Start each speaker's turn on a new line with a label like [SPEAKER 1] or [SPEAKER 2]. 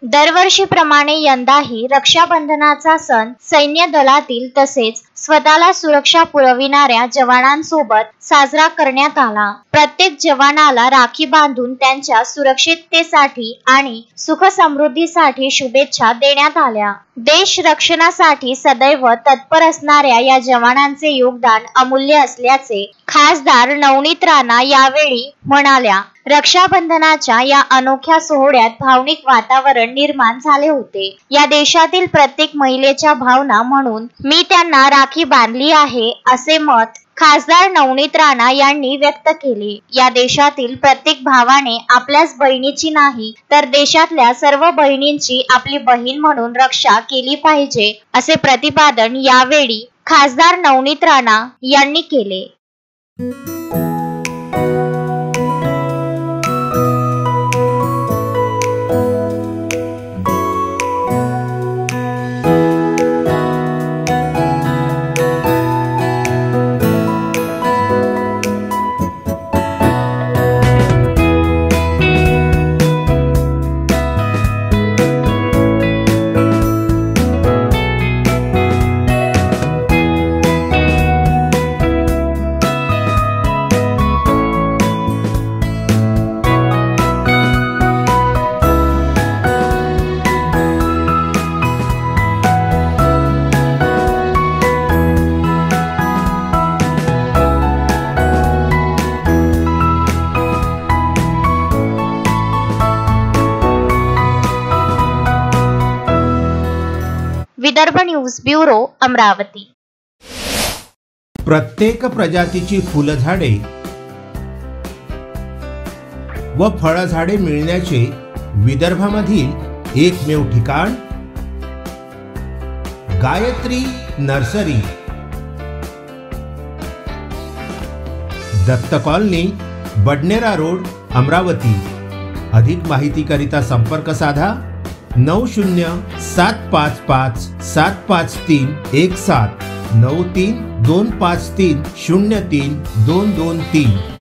[SPEAKER 1] दरवर्षीप्रमाणे यंदाही रक्षाबंधनाचा सण सैन्य दलातील तसेच स्वतःला सुरक्षा पुरविणाऱ्या जवानांसोबत साजरा करण्यात आला। प्रत्येक जवानाला राखी बांधून त्यांच्या सुरक्षिततेसाठी आणि सुख समृद्धीसाठी शुभेच्छा देण्यात आल्या। देश रक्षणासाठी सदैव तत्पर असणाऱ्या या जवानांचे योगदान अमूल्य असल्याचे खासदार नवनीत राणा यावेळी म्हणाल्या। रक्षाबंधनाच्या या अनोख्या सोहळ्यात भावनिक वातावरण निर्माण झाले होते। या देशातील प्रत्येक महिलेच्या भावना म्हणून मी त्यांना राखी बांधली आहे असे मत खासदार नवनीत राणा यांनी व्यक्त केले। या देशातील प्रत्येक भावाने आपल्याच बहिणीची नाही तर देशातल्या सर्व बहिणींची आपली बहीण म्हणून रक्षा केली पाहिजे असे प्रतिपादन यावेळी खासदार नवनीत राणा यांनी केले। Vidarbha news bureau Amravati.
[SPEAKER 2] प्रत्येक प्रजातीची फुलझाडे व फळझाडे मिळण्याचे विदर्भामधील एकमेव ठिकाण Gayatri nursery, Datta colony, Badnera road, Amravati. अधिक माहितीकरिता संपर्क साधा 9075575317 9325303223।